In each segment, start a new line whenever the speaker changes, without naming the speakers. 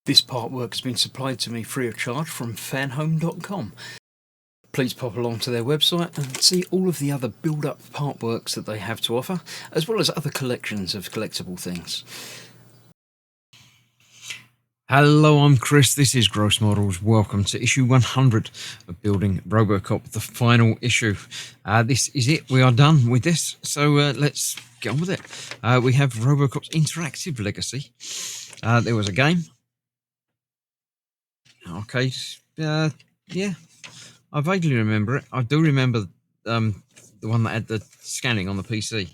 This artwork has been supplied to me free of charge from Fanhome.com. Please pop along to their website and see all of the other build-up artworks that they have to offer, as well as other collections of collectible things. Hello, I'm Chris. This is Gross Models. Welcome to issue 100 of Building Robocop, the final issue. This is it. We are done with this, so let's get on with it. We have Robocop's Interactive Legacy. There was a game. Arcade. Yeah, I vaguely remember it. I do remember the one that had the scanning on the PC,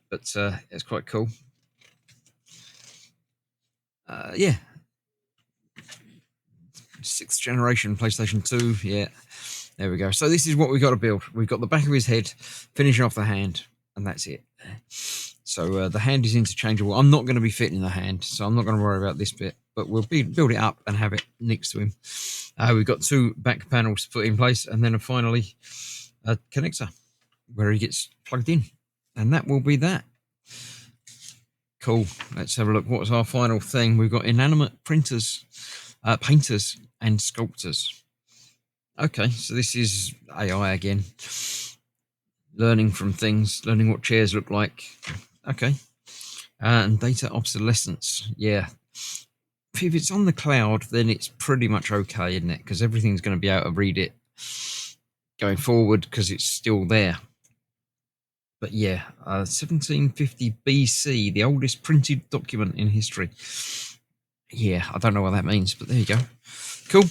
but it's quite cool. Yeah. 6th generation PlayStation 2, yeah. There we go. So this is what we've got to build. We've got the back of his head, finishing off the hand, and that's it. So the hand is interchangeable. I'm not going to be fitting the hand, so I'm not going to worry about this bit, but we'll build it up and have it next to him. We've got 2 back panels to put in place, and then finally a connector where he gets plugged in, and that will be that. Cool. Let's have a look. What's our final thing? We've got inanimate printers, painters, and sculptors. Okay, so this is AI again. Learning from things, learning what chairs look like. Okay. And data obsolescence. Yeah. If it's on the cloud, then it's pretty much okay, isn't it? Because everything's going to be able to read it going forward because it's still there. But yeah, 1750 BC, the oldest printed document in history. Yeah, I don't know what that means, but there you go. Cool.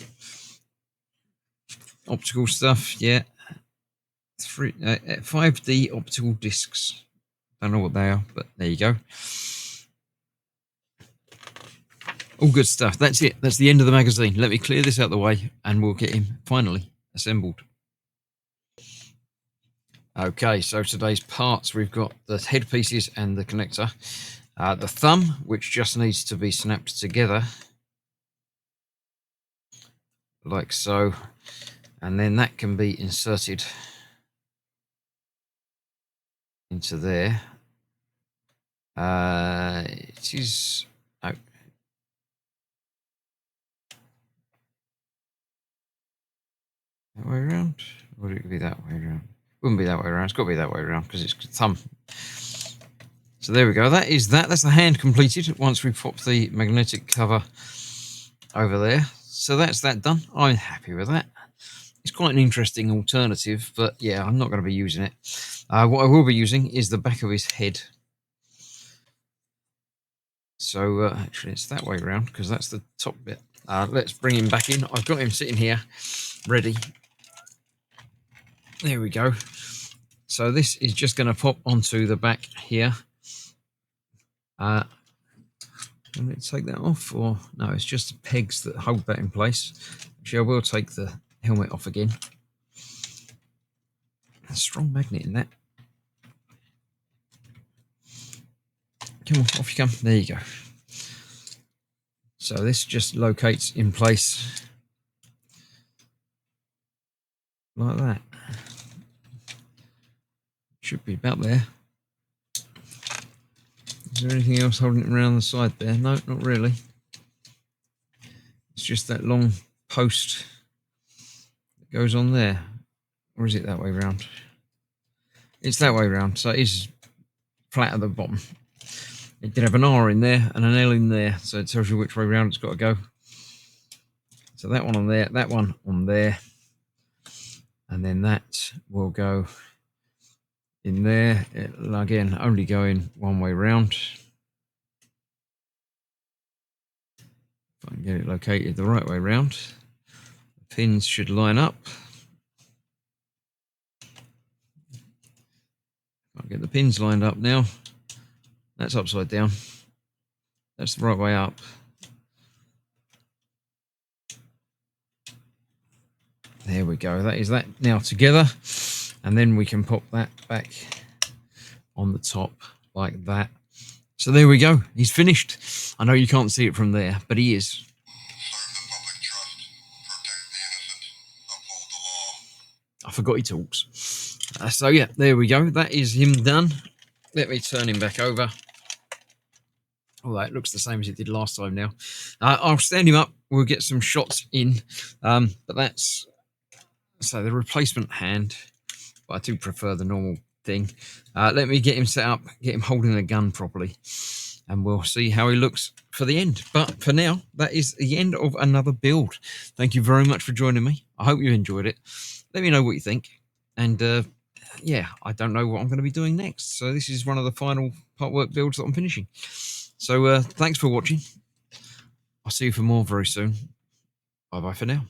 Optical stuff, yeah. 5D optical discs. Don't know what they are, but there you go. All good stuff. That's it. That's the end of the magazine. Let me clear this out of the way and we'll get him finally assembled. Okay, so today's parts, we've got the headpieces and the connector. The thumb, which just needs to be snapped together. Like so. And then that can be inserted into there. It is... Oh. That way around? Or would it be that way around? Wouldn't be that way around. It's got to be that way around because it's thumb. So there we go. That is that. That's the hand completed once we pop the magnetic cover over there. So that's that done. I'm happy with that. It's quite an interesting alternative, but yeah, I'm not going to be using it. What I will be using is the back of his head. So actually, it's that way around because that's the top bit. Let's bring him back in. I've got him sitting here, ready. There we go. So this is just going to pop onto the back here. Let me take that off, or no, it's just the pegs that hold that in place. Actually, I will take the helmet off again. A strong magnet in that. Come on, off you come. There you go. So this just locates in place like that. Should be about there. Is there anything else holding it around the side there? No, not really. It's just that long post that goes on there. Or is it that way round? It's that way round, so it is flat at the bottom. It did have an R in there and an L in there, so it tells you which way round it's got to go. So that one on there, that one on there, and then that will go in there. It'll again only going one way round. If I can get it located the right way round, the pins should line up. I'll get the pins lined up now. That's upside down. That's the right way up. There we go. That is that now together. And then we can pop that back on the top like that. So there we go. He's finished. I know you can't see it from there, but he is.
Serve the public trust, protect the innocent, uphold the law.
I forgot he talks. So yeah, there we go. That is him done. Let me turn him back over. All right, looks the same as it did last time now. I'll stand him up. We'll get some shots in. But that's... So the replacement hand. But I do prefer the normal thing. Let me get him set up, get him holding a gun properly, and we'll see how he looks for the end. But for now, that is the end of another build. Thank you very much for joining me. I hope you enjoyed it. Let me know what you think. And yeah, I don't know what I'm going to be doing next. So this is one of the final part work builds that I'm finishing. So thanks for watching. I'll see you for more very soon. Bye-bye for now.